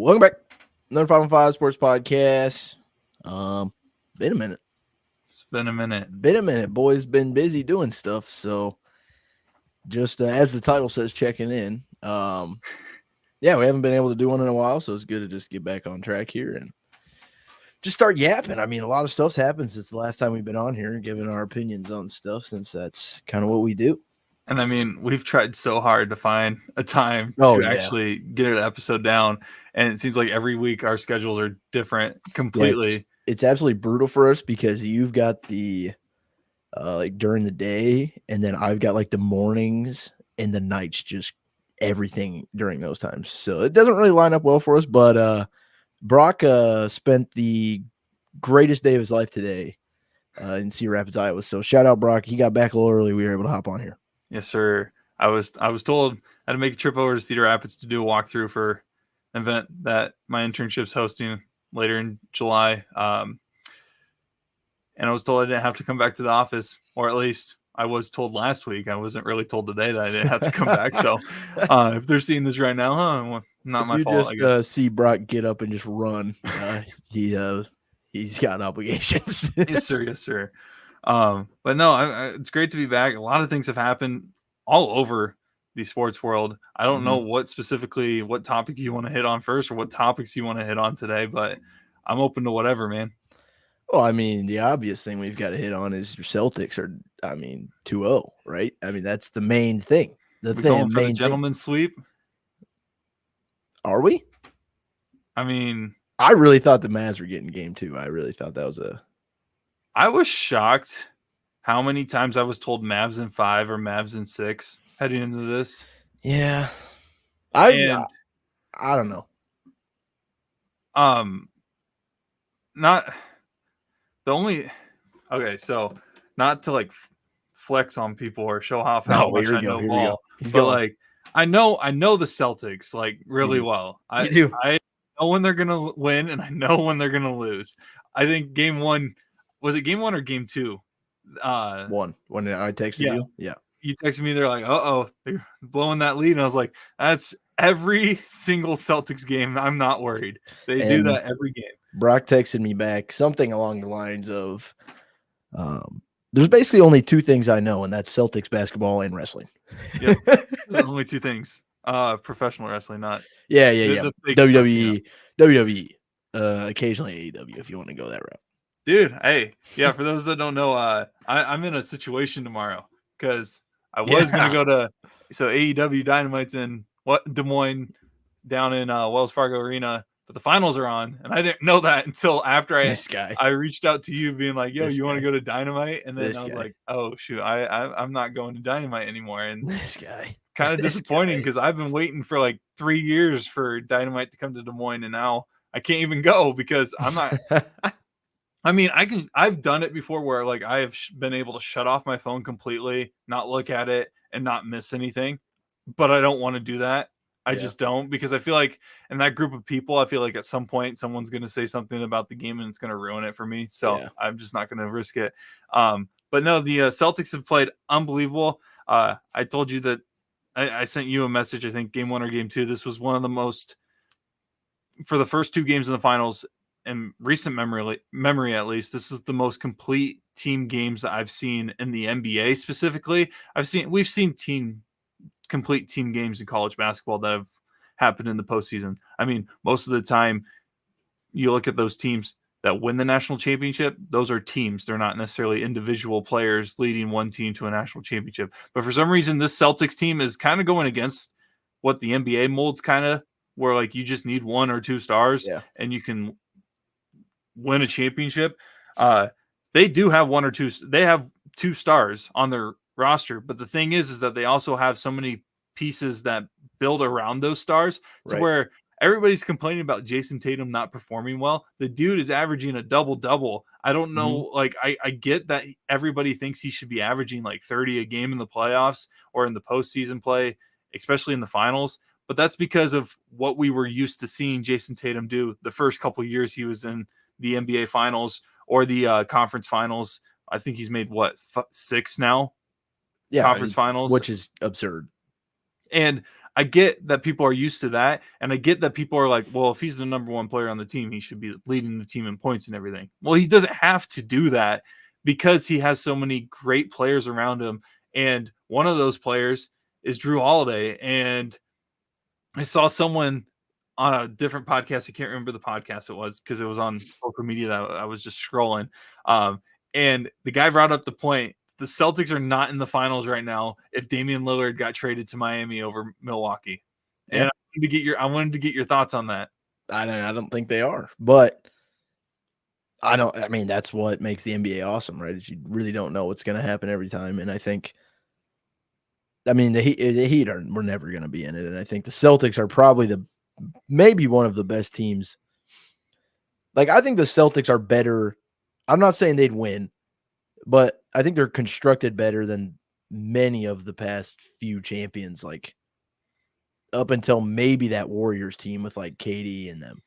Welcome back. Another 5-on-5 Sports Podcast. Been a minute. It's been a minute. Boys been busy doing stuff. So just as the title says, checking in. Yeah, we haven't been able to do one in a while, so it's good to just get back on track here and just start yapping. I mean, a lot of stuff's happened since the last time we've been on here and giving our opinions on stuff, since that's kind of what we do. And I mean, we've tried so hard to find a time to actually get an episode down. And it seems like every week our schedules are different completely. Yeah, it's absolutely brutal for us because you've got the like during the day, and then I've got like the mornings and the nights, just everything during those times. So it doesn't really line up well for us. But Brock spent the greatest day of his life today in Cedar Rapids, Iowa. So shout out Brock. He got back a little early. We were able to hop on here. Yes, sir. I was told I had to make a trip over to Cedar Rapids to do a walkthrough for an event that my internship's hosting later in July. And I was told I didn't have to come back to the office, or at least I was told last week. I wasn't really told today that I didn't have to come back. So if they're seeing this right now, well, not my fault. You just see Brock get up and just run. He's got obligations. Yes, sir. Yes, sir. But no, it's great to be back. A lot of things have happened all over the sports world. I don't know what topic you want to hit on first, or what topics you want to hit on today, but I'm open to whatever, man. Well, I mean, the obvious thing we've got to hit on is your Celtics are, 2-0, right? I mean, that's the main thing. We're going for the gentleman's sweep. Are we? I mean, I really thought the Mavs were getting game 2. I really thought that was I was shocked how many times I was told Mavs in 5 or Mavs in 6 heading into this. Yeah. I don't know. Not the only – okay, so not to, like, flex on people or show off how much I know ball. But, like, I know the Celtics, like, really well. I know when they're going to win, and I know when they're going to lose. I think game 1 – was it game 1 or game 2? 1. When I texted you? Yeah. You texted me, they're like, uh-oh, they're blowing that lead. And I was like, that's every single Celtics game. I'm not worried. They do that every game. Brock texted me back something along the lines of, there's basically only 2 things I know, and that's Celtics basketball and wrestling. Yep. There's only 2 things. Professional wrestling, not yeah. WWE, occasionally AEW if you want to go that route. Dude, hey, yeah, for those that don't know, I'm in a situation tomorrow because I was going to go to AEW Dynamite's in Des Moines down in Wells Fargo Arena, but the finals are on, and I didn't know that until after I reached out to you being like, yo, you want to go to Dynamite? And then I was like, oh, shoot, I'm not going to Dynamite anymore. And this guy. Kind of disappointing because I've been waiting for like 3 years for Dynamite to come to Des Moines, and now I can't even go because I'm not – I mean, I've done it before where like I have been able to shut off my phone completely, not look at it, and not miss anything. But I don't want to do that. I just don't, because I feel like in that group of people, I feel like at some point someone's going to say something about the game and it's going to ruin it for me. So I'm just not going to risk it. But no, the Celtics have played unbelievable. I told you that I sent you a message, I think game 1 or game 2. This was one of the most, for the first 2 games in the finals, in recent memory at least, this is the most complete team games that I've seen in the NBA specifically. We've seen complete team games in college basketball that have happened in the postseason. I mean, most of the time you look at those teams that win the national championship, those are teams. They're not necessarily individual players leading one team to a national championship. But for some reason, this Celtics team is kind of going against what the NBA molds kind of, where like you just need 1 or 2 stars and you can win a championship. They do have 1 or 2. They have 2 stars on their roster, but the thing is that they also have so many pieces that build around those stars to where everybody's complaining about Jason Tatum not performing well. The dude is averaging a double-double. I don't know. Like I get that everybody thinks he should be averaging like 30 a game in the playoffs or in the postseason play, especially in the finals. But that's because of what we were used to seeing Jason Tatum do the first couple years he was in the NBA finals or the conference finals. I think he's made 6 now. Conference finals, which is absurd. And I get that people are used to that, and I get that people are like, well, if he's the number one player on the team, he should be leading the team in points and everything. Well, he doesn't have to do that because he has so many great players around him, and one of those players is Drew Holiday. And I saw someone on a different podcast. I can't remember the podcast it was because it was on social media that I was just scrolling. And the guy brought up the point: the Celtics are not in the finals right now if Damian Lillard got traded to Miami over Milwaukee. Yeah. And I wanted to get your thoughts on that. I don't think they are, but I mean, that's what makes the NBA awesome, right? Is you really don't know what's going to happen every time. And I think, I mean, the Heat we're never going to be in it. And I think the Celtics are probably maybe one of the best teams. Like, I think the Celtics are better. I'm not saying they'd win, but I think they're constructed better than many of the past few champions, like up until maybe that Warriors team with like KD and them.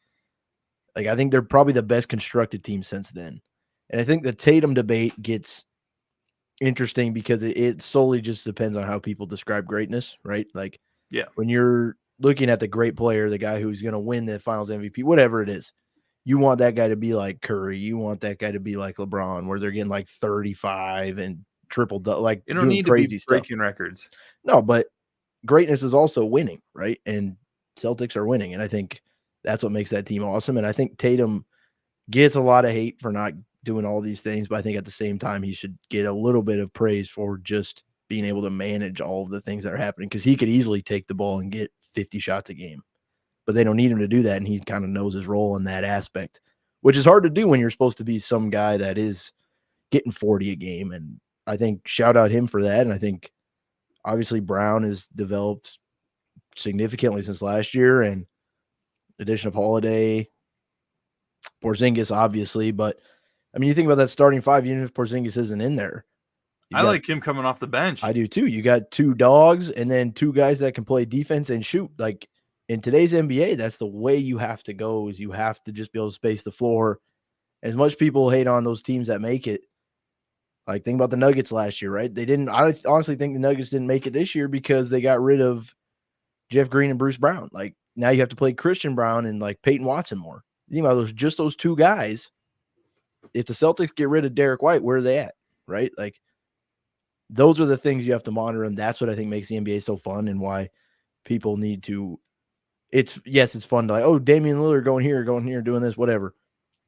Like, I think they're probably the best constructed team since then. And I think the Tatum debate gets interesting because it solely just depends on how people describe greatness, right? Like, Yeah. when you're looking at the great player, the guy who's going to win the finals MVP, whatever it is, you want that guy to be like Curry. You want that guy to be like LeBron, where they're getting like 35 and triple, like You don't doing need to crazy be stuff. breaking records. No, but greatness is also winning, right? And Celtics are winning. And I think that's what makes that team awesome. And I think Tatum gets a lot of hate for not doing all these things, but I think at the same time, he should get a little bit of praise for just being able to manage all of the things that are happening, because he could easily take the ball and get 50 shots a game, but they don't need him to do that. And he kind of knows his role in that aspect, which is hard to do when you're supposed to be some guy that is getting 40 a game. And I think shout out him for that. And I think obviously Brown has developed significantly since last year, and addition of Holiday, Porzingis, obviously. But I mean, you think about that starting five, even if Porzingis isn't in there. I like him coming off the bench. I do too. You got two dogs and then two guys that can play defense and shoot. Like, in today's NBA, that's the way you have to go, is you have to just be able to space the floor. As much people hate on those teams that make it, like, think about the Nuggets last year, right? I honestly think the Nuggets didn't make it this year because they got rid of Jeff Green and Bruce Brown. Like, now you have to play Christian Brown and like Peyton Watson more. You think about those two guys. If the Celtics get rid of Derek White, where are they at? Right? Like, those are the things you have to monitor. And that's what I think makes the NBA so fun, and why people need to, it's fun to like, oh, Damian Lillard going here, doing this, whatever.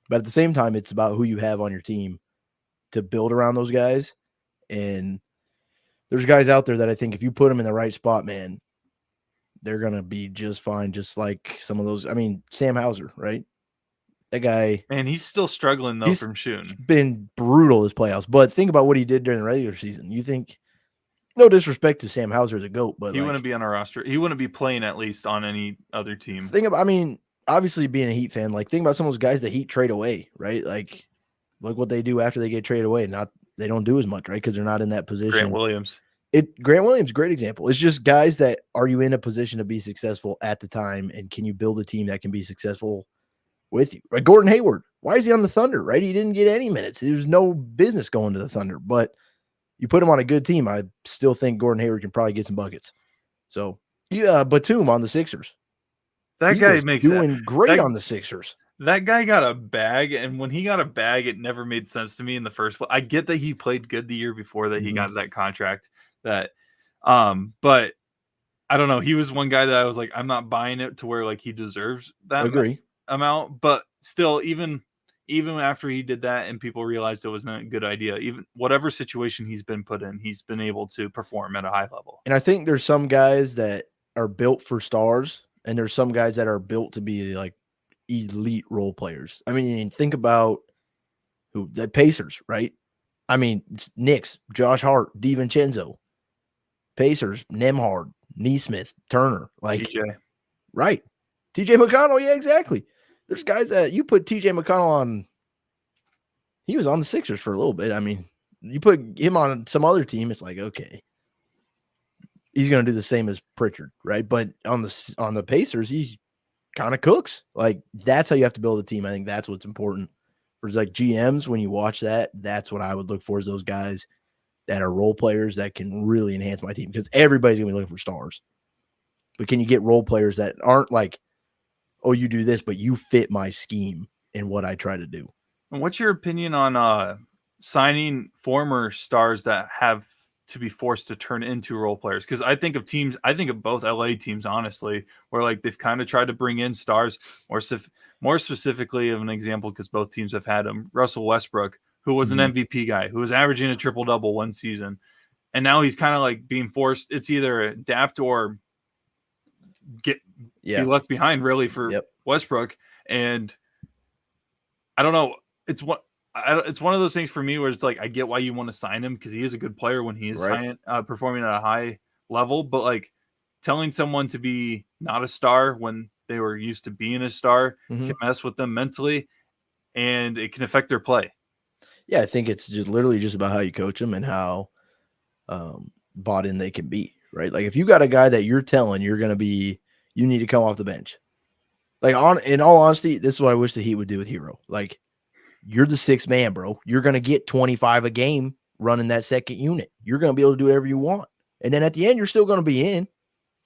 But at the same time, it's about who you have on your team to build around those guys. And there's guys out there that I think if you put them in the right spot, man, they're going to be just fine. Just like some of those. I mean, Sam Hauser, right? That guy. And he's still struggling, though, from shooting. Been brutal this playoffs. But think about what he did during the regular season. You think, no disrespect to Sam Hauser, the GOAT, but he wouldn't be on our roster. He wouldn't be playing at least on any other team. I mean, obviously being a Heat fan, like, think about some of those guys the Heat trade away, right? Like, look what they do after they get traded away. They don't do as much, right? Because they're not in that position. Grant Williams, great example. It's just guys that, are you in a position to be successful at the time, and can you build a team that can be successful with you? Right? Gordon Hayward, why is he on the Thunder? Right? He didn't get any minutes. There's no business going to the Thunder, but you put him on a good team. I still think Gordon Hayward can probably get some buckets. So, Batum on the Sixers. That guy makes doing great on the Sixers. That guy got a bag, and when he got a bag, it never made sense to me in the first place. I get that he played good the year before that he got that contract. But I don't know. He was one guy that I was like, I'm not buying it to where like he deserves that amount. But still, even after he did that, and people realized it was not a good idea, even whatever situation he's been put in, he's been able to perform at a high level. And I think there's some guys that are built for stars, and there's some guys that are built to be like elite role players. I mean, think about the Pacers, right? I mean, Knicks, Josh Hart, DiVincenzo. Pacers, Nembhard, Nesmith, Turner, like TJ. Right. TJ McConnell, yeah, exactly. There's guys that you put TJ McConnell on. He was on the Sixers for a little bit. I mean, you put him on some other team, it's like, okay, he's going to do the same as Pritchard, right? But on the Pacers, he kind of cooks. Like, that's how you have to build a team. I think that's what's important for like GMs. When you watch that, that's what I would look for, is those guys that are role players that can really enhance my team, because everybody's going to be looking for stars. But can you get role players that aren't like, oh, you do this, but you fit my scheme in what I try to do? And what's your opinion on signing former stars that have to be forced to turn into role players? Because I think of both LA teams, honestly, where like they've kind of tried to bring in stars, or more specifically of an example, because both teams have had him, Russell Westbrook, who was an MVP guy, who was averaging a triple-double one season. And now he's kind of like being forced. It's either adapt or be left behind, really, for Westbrook. And I don't know. It's one of those things for me where it's like I get why you want to sign him because he is a good player when he is performing at a high level. But like telling someone to be not a star when they were used to being a star can mess with them mentally, and it can affect their play. Yeah, I think it's just literally just about how you coach them and how bought in they can be, right? Like if you got a guy that you're telling you're going to be, you need to come off the bench. Like in all honesty, this is what I wish the Heat would do with Hero. Like you're the sixth man, bro. You're going to get 25 a game running that second unit. You're going to be able to do whatever you want. And then at the end, you're still going to be in.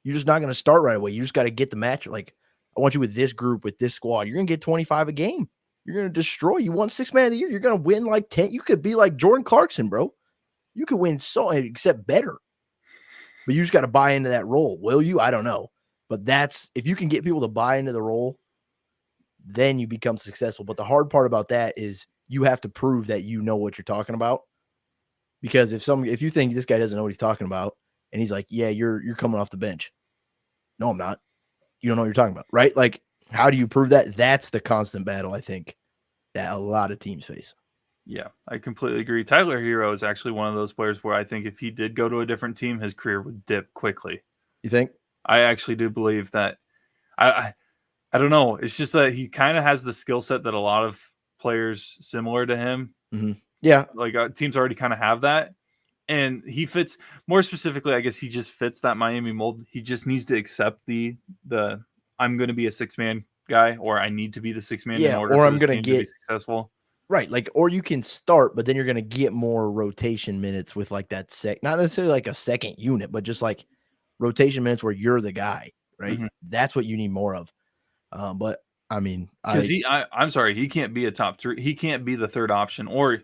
You're just not going to start right away. You just got to get the match. Like I want you with this group, with this squad. You're going to get 25 a game. You're going to destroy. You won 6 man of the year. You're going to win like 10. You could be like Jordan Clarkson, bro. You could win except better. But you just got to buy into that role. Will you? I don't know. But if you can get people to buy into the role, then you become successful. But the hard part about that is you have to prove that you know what you're talking about. Because if you think this guy doesn't know what he's talking about, and he's like, yeah, you're coming off the bench. No, I'm not. You don't know what you're talking about, right? Like, how do you prove that? That's the constant battle, I think, that a lot of teams face. Yeah, I completely agree. Tyler Hero is actually one of those players where I think if he did go to a different team, his career would dip quickly. You think? I actually do believe that. I don't know. It's just that he kind of has the skill set that a lot of players similar to him. Mm-hmm. Yeah. Like teams already kind of have that. And he fits, more specifically, I guess he just fits that Miami mold. He just needs to accept the I'm going to be a 6-man guy, or I need to be the 6-man in order for this team to be successful. Right. Like, or you can start, but then you're going to get more rotation minutes with like that not necessarily like a second unit, but just like rotation minutes where you're the guy, right? Mm-hmm. That's what you need more of. But I mean, because I'm sorry, he can't be a top 3. He can't be the third option, or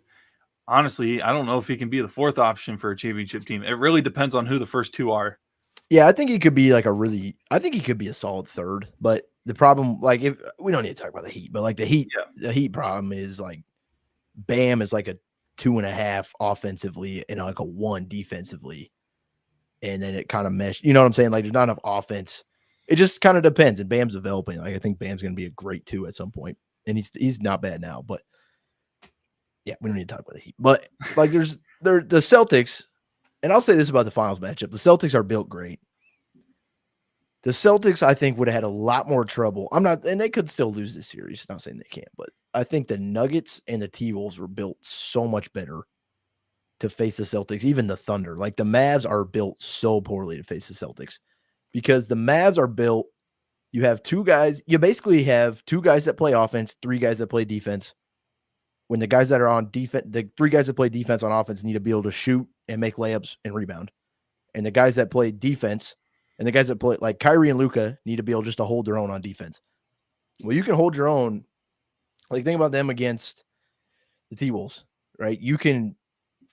honestly, I don't know if he can be the fourth option for a championship team. It really depends on who the first two are. Yeah, I think he could be like I think he could be a solid third, but the problem, like, if we don't need to talk about the Heat, but like the Heat problem is like Bam is like a 2.5 offensively and like a 1 defensively. And then it kind of meshed. You know what I'm saying? Like there's not enough offense. It just kind of depends. And Bam's developing. Like I think Bam's going to be a great 2 at some point. And he's not bad now, but yeah, we don't need to talk about the Heat. But like the Celtics, and I'll say this about the finals matchup. The Celtics are built great. The Celtics, I think, would have had a lot more trouble. And they could still lose this series. Not saying they can't, but I think the Nuggets and the T-Wolves were built so much better to face the Celtics, even the Thunder. Like the Mavs are built so poorly to face the Celtics because the Mavs are built. You have 2 guys. You basically have 2 guys that play offense, 3 guys that play defense. When the guys that are on defense, the 3 guys that play defense on offense need to be able to shoot and make layups and rebound. And the guys that play defense and the guys that play like Kyrie and Luka need to be able just to hold their own on defense. Well, you can hold your own. Like think about them against the T-Wolves, right? You can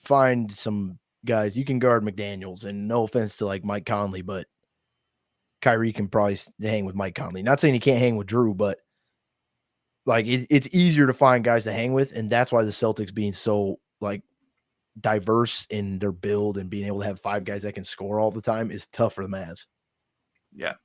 find some guys. You can guard McDaniels, and no offense to like Mike Conley, but Kyrie can probably hang with Mike Conley. Not saying he can't hang with Drew, but like it's easier to find guys to hang with, and that's why the Celtics being so like diverse in their build and being able to have 5 guys that can score all the time is tough for the Mavs. Yeah.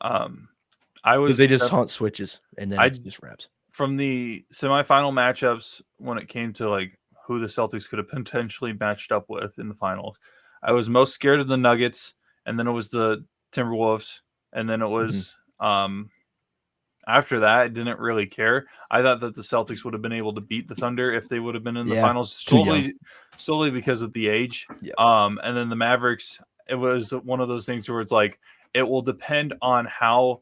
Because they just hunt switches and then it just wraps. From the semifinal matchups, when it came to like who the Celtics could have potentially matched up with in the finals, I was most scared of the Nuggets, and then it was the Timberwolves, and then it was after that, I didn't really care. I thought that the Celtics would have been able to beat the Thunder if they would have been in the finals solely because of the age. Yeah. And then the Mavericks, it was one of those things where it's like it will depend on how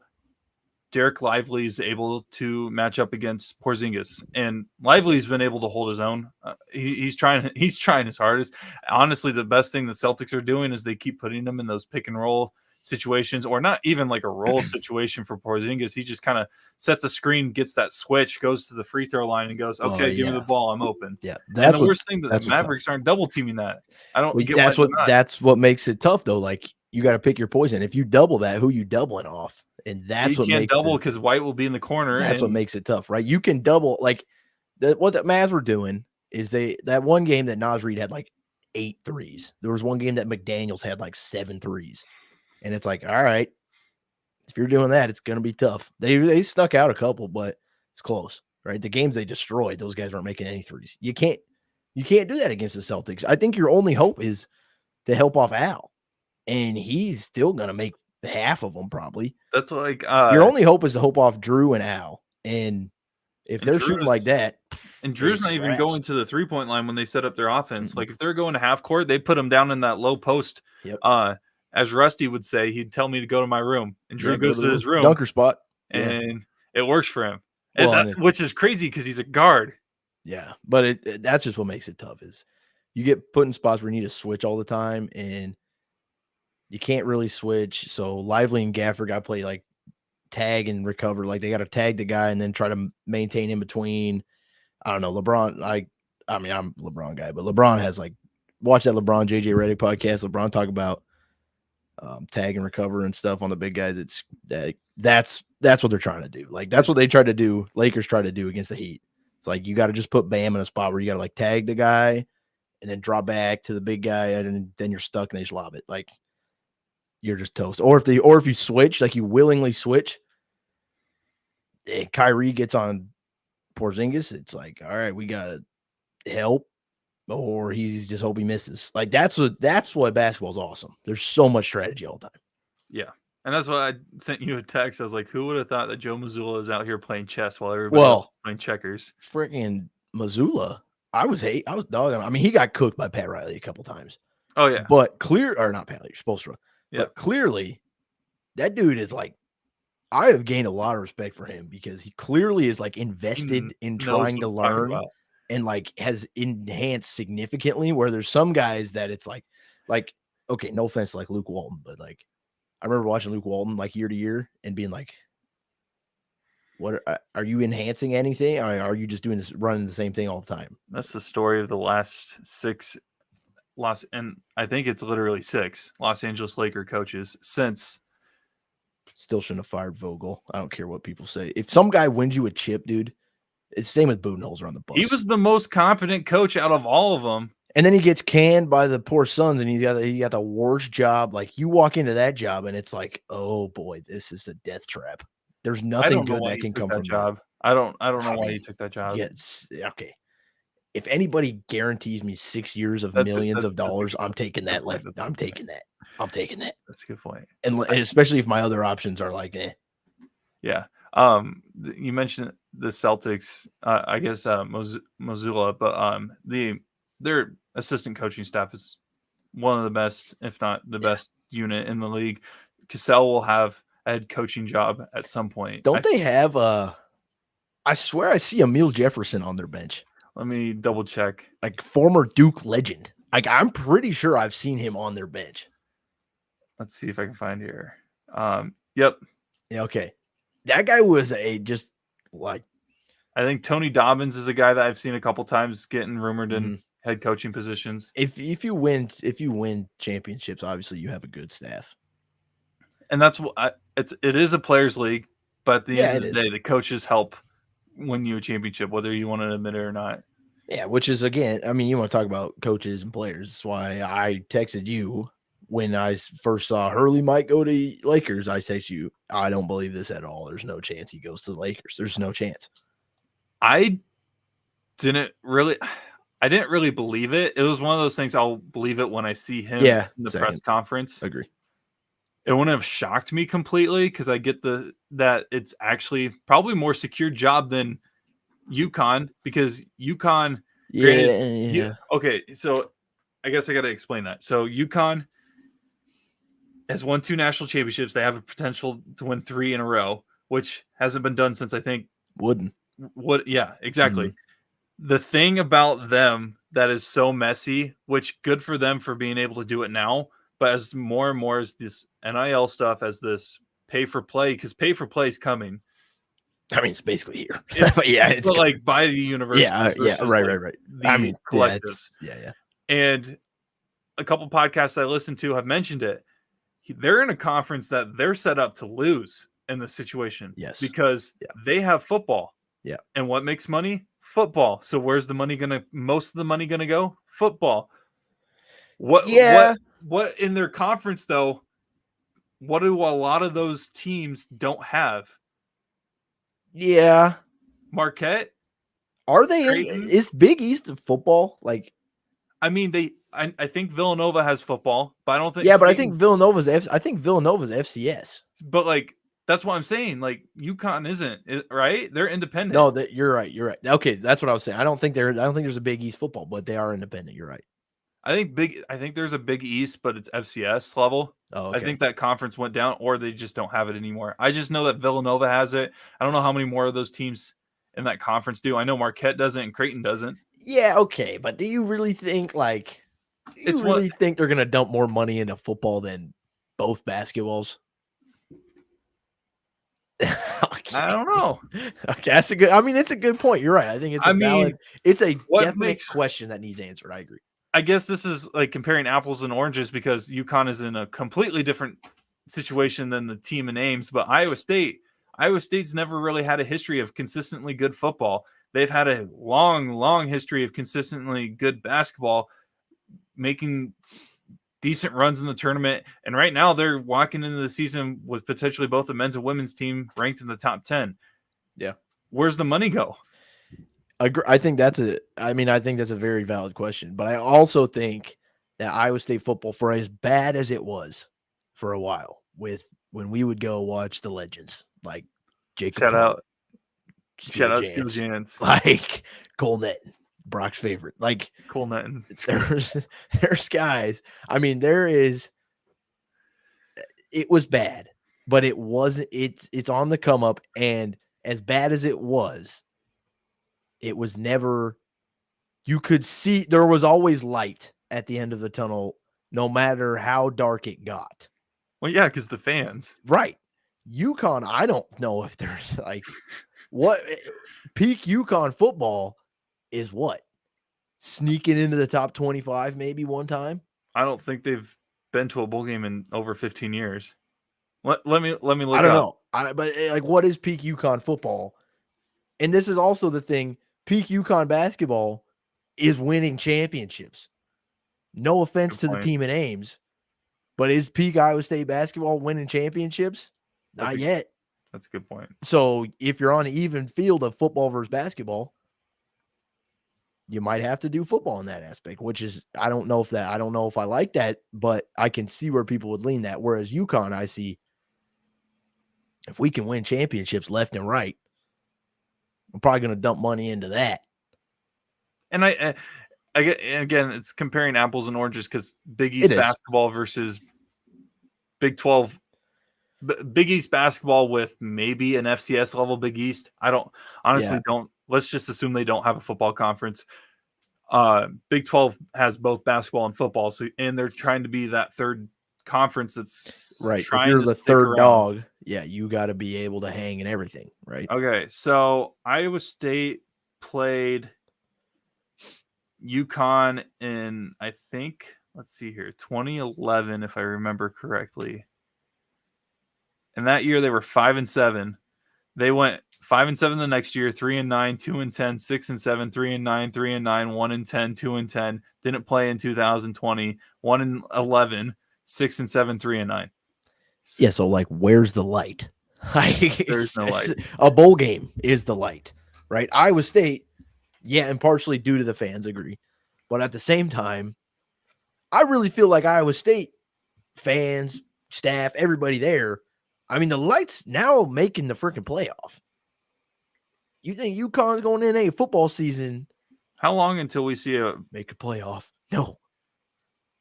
Derek Lively is able to match up against Porzingis, and Lively's been able to hold his own. He's trying his hardest. Honestly, the best thing the Celtics are doing is they keep putting him in those pick and roll situations, or not even like a roll situation for Porzingis. He just kind of sets a screen, gets that switch, goes to the free throw line, and goes, "Okay, give me the ball, I'm open." Yeah, And the worst thing that the that's what's tough. Mavericks aren't double teaming that. I don't Well, get why they're not. that's what makes it tough though. Like you got to pick your poison. If you double that, who you doubling off? And You can't double because White will be in the corner. That's what makes it tough, right? You can double like what the Mavs were doing is that one game that Naz Reid had like 8 threes. There was one game that McDaniels had like 7 threes. And it's like, all right, if you're doing that, it's gonna be tough. They stuck out a couple, but it's close, right? The games they destroyed, those guys weren't making any threes. You can't do that against the Celtics. I think your only hope is to help off Al, and he's still gonna make half of them probably. That's like your only hope is to hope off Drew and Al, and if they're shooting like that, and Drew's not even going to the 3-point line when they set up their offense. Like if they're going to half court, they put him down in that low post. Yep. As Rusty would say, he'd tell me to go to my room, and Drew goes to his room, dunker spot, and it works for him. Well, which is crazy because he's a guard. Yeah, but that's just what makes it tough is you get put in spots where you need to switch all the time, and you can't really switch. So Lively and Gafford got to play like tag and recover. Like they got to tag the guy and then try to maintain in between. I don't know. LeBron, I mean, I'm a LeBron guy, but LeBron has like watch that LeBron JJ Redick podcast. LeBron talk about tag and recover and stuff on the big guys. It's that's what they're trying to do. Like that's what they tried to do. Lakers tried to do against the Heat. It's like you got to just put Bam in a spot where you got to like tag the guy and then drop back to the big guy, and then you're stuck and they just lob it. Like you're just toast. Or if you switch, like you willingly switch, and Kyrie gets on Porzingis, it's like, all right, we gotta help, or he's just hope he misses. Like that's why basketball's awesome. There's so much strategy all the time. Yeah. And that's why I sent you a text. I was like, who would have thought that Joe Mazzulla is out here playing chess while everybody else is playing checkers? Freaking Mazzulla. I was dogging. I mean, he got cooked by Pat Riley a couple times. Oh, yeah. But not Pat Riley, you're supposed to. Yeah. But clearly, that dude is like, I have gained a lot of respect for him because he clearly is like invested in trying to learn and like has enhanced significantly, where there's some guys that it's like, okay, no offense to like Luke Walton, but like I remember watching Luke Walton like year to year and being like, what are you enhancing anything? Or are you just doing this, running the same thing all the time? That's the story of the last 6 and I think it's literally 6 Los Angeles Laker coaches since. Still shouldn't have fired Vogel. I don't care what people say. If some guy wins you a chip, dude, it's the same with Budenholzer on the Bucks. He was the most competent coach out of all of them. And then he gets canned by the poor Suns, and he got the worst job. Like you walk into that job, and it's like, oh boy, this is a death trap. There's nothing good that can come from that job. I don't know why he took that job. Yes, okay. If anybody guarantees me 6 years of millions of dollars, I'm taking that. I'm taking that. I'm taking that. That's a good point. And especially if my other options are like, eh. Yeah. You mentioned the Celtics. I guess Mazzulla, but their assistant coaching staff is one of the best, if not the best unit in the league. Cassell will have a head coaching job at some point. Don't they have I swear I see Emile Jefferson on their bench. Let me double check. Like former Duke legend. Like I'm pretty sure I've seen him on their bench. Let's see if I can find here. Yep. Yeah, okay. That guy was I think Tony Dobbins is a guy that I've seen a couple times getting rumored in head coaching positions. If you win championships, obviously you have a good staff. And that's what it is a players' league, but at the end of the day, the coaches help win you a championship, whether you want to admit it or not. Yeah, which is, again, I mean, you want to talk about coaches and players. That's why I texted you when I first saw Hurley might go to Lakers. I texted you, I don't believe this at all. There's no chance he goes to the Lakers. There's no chance. I didn't really believe it. It was one of those things I'll believe it when I see him in the press conference. Agree. It wouldn't have shocked me completely because I get that it's actually probably more secure job than UConn, because UConn. Okay, so I guess I got to explain that. So UConn has won 2 national championships. They have a potential to win 3 in a row, which hasn't been done since I think Wooden. Yeah, exactly. Mm-hmm. The thing about them that is so messy, which good for them for being able to do it now, But as more and more as this NIL stuff, as this pay for play, because pay for play is coming. I mean, it's basically here. But yeah, it's like by the university versus right. the I mean, collectives. yeah. And a couple podcasts I listened to have mentioned it. They're in a conference that they're set up to lose in this situation. Yes. Because they have football. Yeah. And what makes money? Football. So where's the money most of the money gonna go? Football. What in their conference though? What do a lot of those teams don't have? Yeah. Marquette? Are they in? Is Big East of football? Like, I mean, I think Villanova has football, but I don't think. Yeah, but I think Villanova's FCS. But like, that's what I'm saying. Like, UConn isn't, right? They're independent. No, you're right. You're right. Okay, that's what I was saying. I don't think there's a Big East football, but they are independent. You're right. I think there's a Big East, but it's FCS level. Oh, okay. I think that conference went down, or they just don't have it anymore. I just know that Villanova has it. I don't know how many more of those teams in that conference do. I know Marquette doesn't and Creighton doesn't. Yeah, okay, but do you really think think they're gonna dump more money into football than both basketballs? I don't know. Okay, that's a good. I mean, it's a good point. You're right. I think it's valid. It's a definite question that needs answered. I agree. I guess this is like comparing apples and oranges because UConn is in a completely different situation than the team in Ames. But Iowa State's never really had a history of consistently good football. They've had a long, long history of consistently good basketball, making decent runs in the tournament. And right now they're walking into the season with potentially both the men's and women's team ranked in the top 10. Yeah. Where's the money go? I think that's a very valid question, but I also think that Iowa State football, for as bad as it was for a while, when we would go watch the legends like Jacob, shout out Steel Jans, like Cole Netton, Brock's favorite, like Cole Netton. There's guys. I mean, it was bad, but it wasn't. It's on the come up, and as bad as it was never, you could see there was always light at the end of the tunnel, no matter how dark it got. Well, yeah, because the fans. Right. UConn, I don't know if there's like what peak UConn football is what? Sneaking into the top 25 maybe one time? I don't think they've been to a bowl game in over 15 years. Let me look I don't know. But like, what is peak UConn football? And this is also the thing. Peak UConn basketball is winning championships. No offense to the team in Ames, but is peak Iowa State basketball winning championships? Not yet. That's a good point. So if you're on an even field of football versus basketball, you might have to do football in that aspect, which is, I don't know if I like that, but I can see where people would lean that. Whereas UConn, I see if we can win championships left and right, I'm probably going to dump money into that. And again, it's comparing apples and oranges because Big East basketball versus Big 12, Big East basketball with maybe an FCS level Big East. I don't let's just assume they don't have a football conference. Big 12 has both basketball and football. And they're trying to be that third conference that's right. Trying if you're to the third dog, you got to be able to hang and everything, right? Okay, so Iowa State played UConn in, I think, let's see here, 2011, if I remember correctly. And that year they were 5-7. They went 5-7 the next year, 3-9, 2-10, 6-7, 3-9, 3-9, 1-10, 2-10. Didn't play in 2020, 1-11, 6-7, 3-9. Yeah, so like, where's the light? There's no light. A bowl game is the light, right? Iowa State, yeah, and partially due to the fans, agree. But at the same time, I really feel like Iowa State fans, staff, everybody there, I mean, the light's now making the freaking playoff. You think UConn's going in a football season? How long until we see make a playoff? No.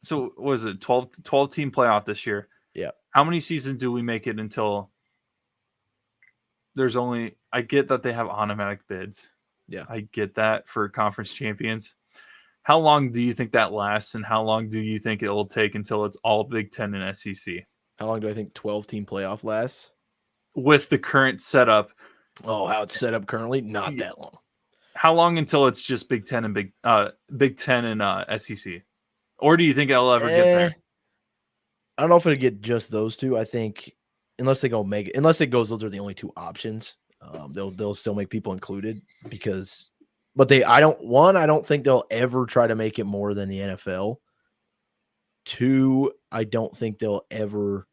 So what was it 12 team playoff this year? Yeah. How many seasons do we make it until there's only, I get that they have automatic bids. Yeah. I get that for conference champions. How long do you think that lasts, and how long do you think it will take until it's all Big Ten and SEC? How long do I think 12-team playoff lasts? With the current setup, Oh, how it's set up currently? Not that long. how long until it's just Big Ten and Big Ten and SEC? Or do you think it'll ever get there? I don't know if it'll get just those two. I think unless it goes, those are the only two options. They'll still make people included I don't think they'll ever try to make it more than the NFL. Two, I don't think they'll ever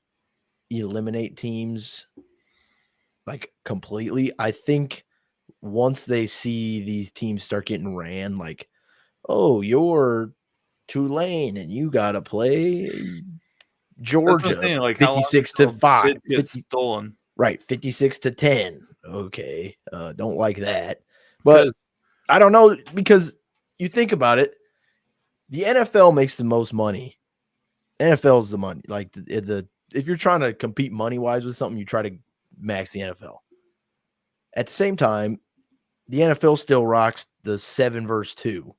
eliminate teams like completely. I think once they see these teams start getting ran, like, oh, you're Tulane and you got to play Georgia, Saying, like 56-5, stolen. Right, 56-10. Okay, don't like that. But I don't know, because you think about it, the NFL makes the most money. NFL is the money. Like if you're trying to compete money wise with something, you try to max the NFL. At the same time, the NFL still rocks the 7-2,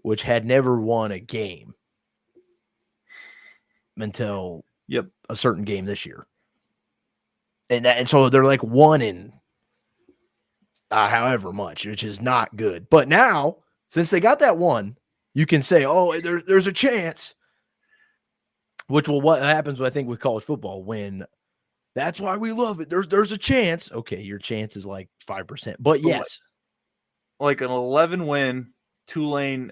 which had never won a game until a certain game this year. And so they're like 1 in however much, which is not good. But now, since they got that one, you can say, oh, there's a chance, which will what happens, I think, with college football when that's why we love it. There's a chance. Okay, your chance is like 5%. But yes. Like an 11-win Tulane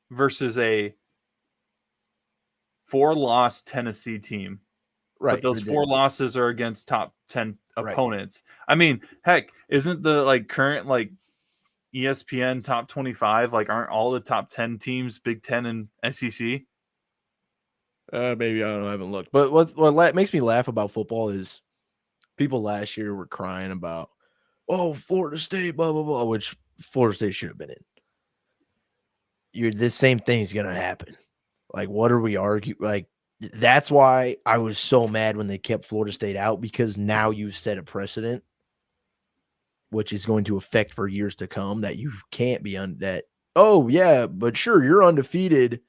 versus a 4-loss Tennessee team. Right. But those 4 losses are against top 10 opponents. Right. I mean, heck, isn't the current ESPN top 25, aren't all the top 10 teams Big Ten and SEC? Maybe, I don't know, I haven't looked. But what makes me laugh about football is people last year were crying about, oh, Florida State, blah, blah, blah, which Florida State should have been in. This same thing's going to happen. What are we arguing? That's why I was so mad when they kept Florida State out, because now you've set a precedent, which is going to affect for years to come, that you can't be on that. Oh, yeah, but sure, you're undefeated.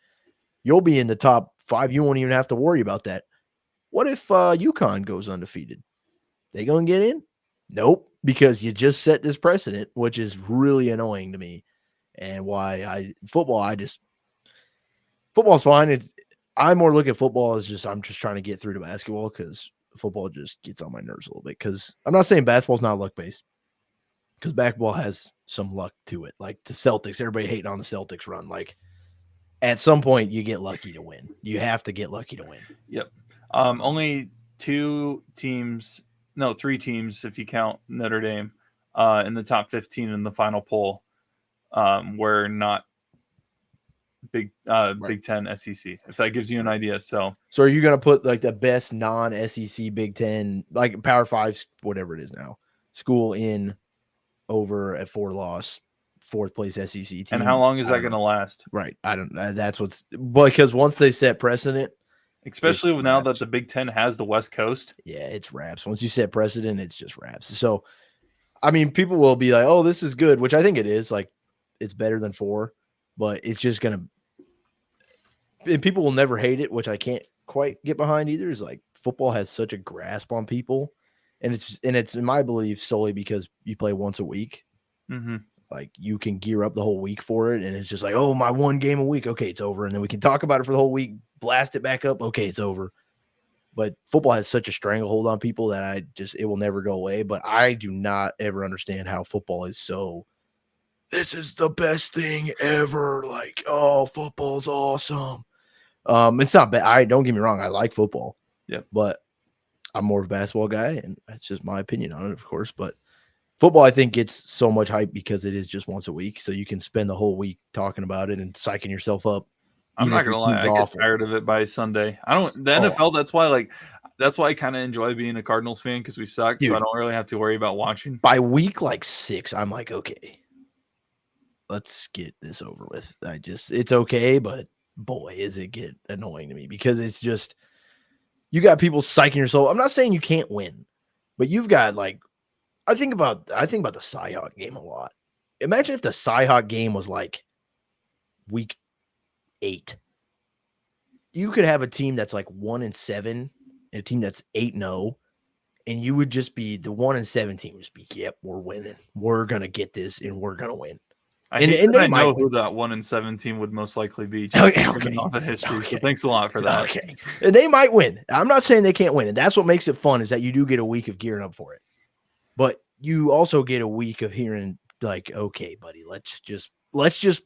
You'll be in the top 5. You won't even have to worry about that. What if UConn goes undefeated? They going to get in? Nope, because you just set this precedent, which is really annoying to me. And why football's fine. I more look at football as I'm just trying to get through to basketball, because football just gets on my nerves a little bit. Because I'm not saying basketball's not luck-based, because basketball has some luck to it. Like the Celtics, everybody hating on the Celtics run. At some point, you get lucky to win. You have to get lucky to win. Yep. Only 3 teams, if you count Notre Dame, in the top 15 in the final poll, were not Big Ten SEC, if that gives you an idea. So are you going to put the best non-SEC Big Ten, Power 5, whatever it is now, school in over a 4-loss 4th place SEC team? And how long is that going to last? Right. I don't know. That's because once they set precedent, especially now that the Big Ten has the West Coast. Yeah, it's wraps. Once you set precedent, it's just wraps. So, I mean, people will be like, oh, this is good, which I think it is. It's better than 4. But it's just going to – and people will never hate it, which I can't quite get behind either, is football has such a grasp on people. And it's in my belief solely because you play once a week. Mm-hmm. You can gear up the whole week for it. And it's just oh, my one game a week. Okay, it's over. And then we can talk about it for the whole week, blast it back up. Okay, it's over. But football has such a stranglehold on people that it will never go away. But I do not ever understand how football is so – this is the best thing ever. Oh, football's awesome. It's not bad. Don't get me wrong. I like football. Yeah. But I'm more of a basketball guy, and that's just my opinion on it, of course. But football, I think, gets so much hype because it is just once a week. So you can spend the whole week talking about it and psyching yourself up. I'm not going to lie. I get tired of it by Sunday. NFL, that's why I kind of enjoy being a Cardinals fan, because we suck. Dude, so I don't really have to worry about watching. By week 6, I'm okay. Let's get this over with. It's okay, but boy, is it get annoying to me, because it's just, you got people psyching yourself. I'm not saying you can't win, but you've got I think about the Cyhawk game a lot. Imagine if the Cyhawk game was week 8. You could have a team that's like 1-7 and a team that's 8-0, and you would just be the 1-7 team. Just be, yep, we're winning. We're gonna get this, and we're gonna win. I hate that I know who that 1-7 team would most likely be, just given off of history. So thanks a lot for that. Okay, and they might win. I'm not saying they can't win, and that's what makes it fun is that you do get a week of gearing up for it, but you also get a week of hearing like, okay, buddy, let's just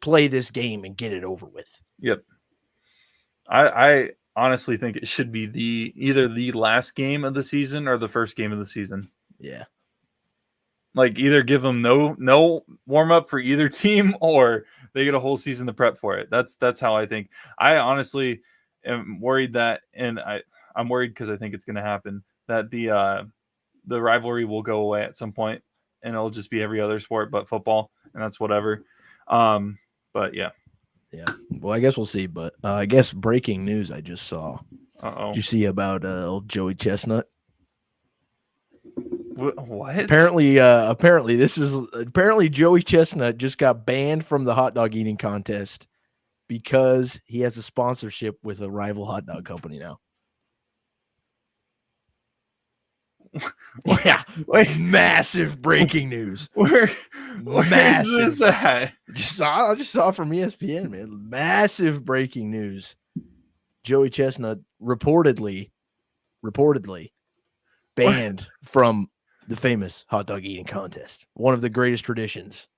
play this game and get it over with. Yep. I honestly think it should be either the last game of the season or the first game of the season. Yeah. Like either give them no warm up for either team, or they get a whole season to prep for it. That's how I think. I honestly am worried that, and I'm worried because I think it's going to happen, that the rivalry will go away at some point, and it'll just be every other sport but football, and that's whatever. But yeah. Yeah. Well, I guess we'll see. But I guess breaking news I just saw. Did you see about old Joey Chestnut? What? Apparently Joey Chestnut just got banned from the hot dog eating contest because he has a sponsorship with a rival hot dog company now. Yeah, massive breaking news. Where is this at? I just saw it from ESPN, man. Massive breaking news. Joey Chestnut reportedly banned from the famous hot dog eating contest, one of the greatest traditions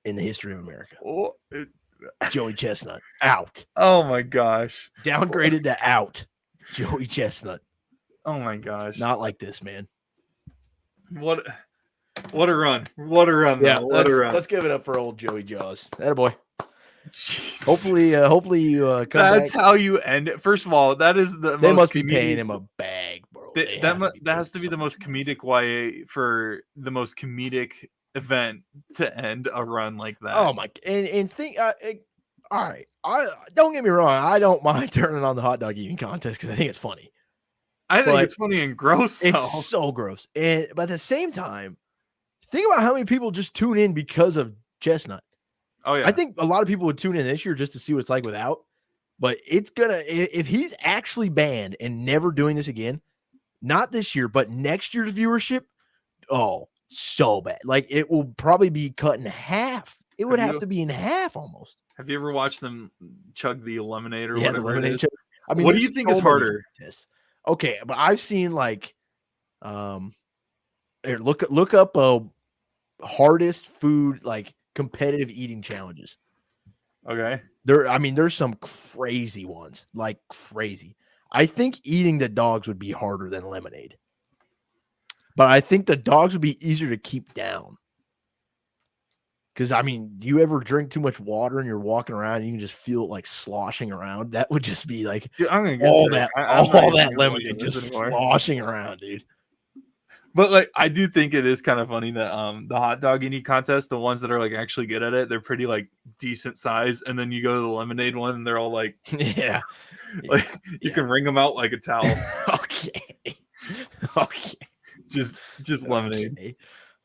in the history of America. Joey Chestnut out. Oh my gosh. Downgraded to out. Joey Chestnut. Oh my gosh. Not like this, man. What a run. What a run. Yeah, what a run. Let's give it up for old Joey Jaws. Attaboy. Hopefully you come That's back. how you end it. First of all, that is they must be paying him a bag, bro. That has to be the most comedic way for the most comedic event to end a run like that. Oh my! And think, all right. I don't get me wrong. I don't mind turning on the hot dog eating contest because I think it's funny. I think it's funny and gross. Though. It's so gross. But at the same time, think about how many people just tune in because of Chestnut. Oh yeah. I think a lot of people would tune in this year just to see what it's like without. But it's gonna, if he's actually banned and never doing this again, not this year, but next year's viewership, oh, so bad. Like it will probably be cut in half. It would have to be in half almost. Have you ever watched them chug the lemonade or yeah, whatever? The lemonade chug. I mean, what do you think is harder? Okay, but I've seen like, look up hardest food like competitive eating challenges. Okay. There's some crazy ones, like crazy. I think eating the dogs would be harder than lemonade, but I think the dogs would be easier to keep down. Because, do you ever drink too much water and you're walking around and you can just feel it like sloshing around? That would just be like dude, all that lemonade just sloshing around, dude. But like, I do think it is kind of funny that the hot dog eating contest, the ones that are like actually good at it, they're pretty like decent size, and then you go to the lemonade one and they're all like, yeah, like you can wring them out like a towel. okay, just lemonade. Okay.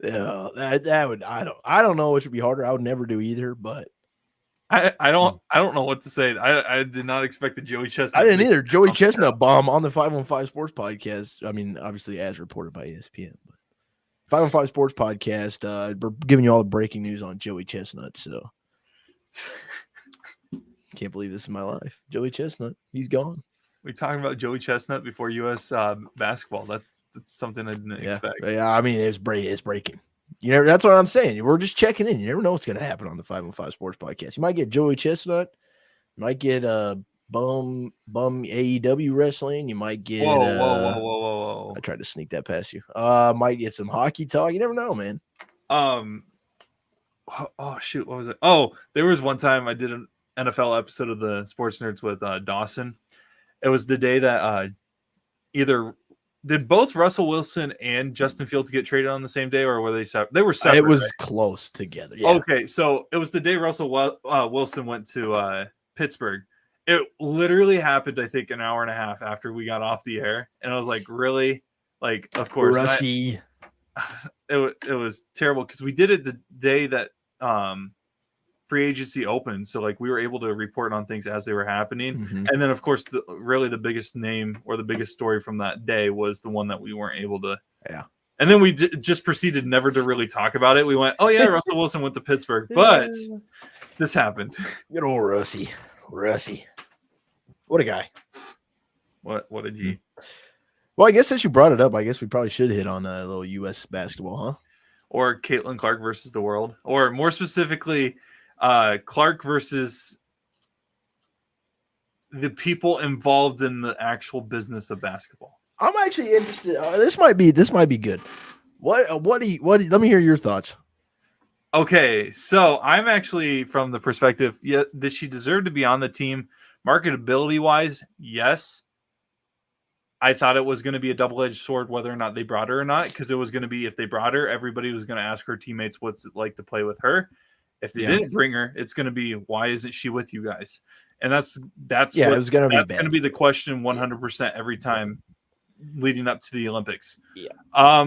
That would I don't know which would be harder. I would never do either, but I don't know what to say. I did not expect the Joey Chestnut. I didn't either. Joey Chestnut bomb on the 515 Sports Podcast. Obviously as reported by ESPN, but 515 Sports Podcast. We're giving you all the breaking news on Joey Chestnut. So can't believe this is my life. Joey Chestnut, he's gone. We talking about Joey Chestnut before U.S. Basketball. That's something I didn't expect. Yeah, it's breaking. That's what I'm saying. We're just checking in. You never know what's going to happen on the 515 Sports Podcast. You might get Joey Chestnut. You might get bum AEW wrestling. You might get. Whoa! I tried to sneak that past you. Might get some hockey talk. You never know, man. Oh shoot! What was it? Oh, there was one time I did an NFL episode of the Sports Nerds with Dawson. It was the day that either did both Russell Wilson and Justin Fields get traded on the same day, or were they separate? They were separate. It was close together. Yeah. Okay, so it was the day Russell Wilson went to Pittsburgh. It literally happened, I think, an hour and a half after we got off the air, and I was like, really? Like, of course, Russie. It was terrible because we did it the day that free agency opened, so like we were able to report on things as they were happening. Mhm. And then of course really the biggest name or the biggest story from that day was the one that we weren't able to. Yeah. And then we just proceeded never to really talk about it. We went, oh yeah, Russell Wilson went to Pittsburgh, but this happened. Good old Russie. What a guy. What did he? Well, I guess since you brought it up, I guess we probably should hit on a little U.S. basketball, huh? Or Caitlin Clark versus the world, or more specifically, Clark versus the people involved in the actual business of basketball. I'm actually interested. This might be good. What do you, let me hear your thoughts. Okay, so I'm actually from the perspective, yeah, did she deserve to be on the team? Marketability wise, yes. I thought it was going to be a double-edged sword whether or not they brought her or not, because it was going to be if they brought her, everybody was going to ask her teammates what's it like to play with her. If they didn't bring her, it's going to be why isn't she with you guys? And that's it was going to be the question 100% every time leading up to the Olympics. Yeah.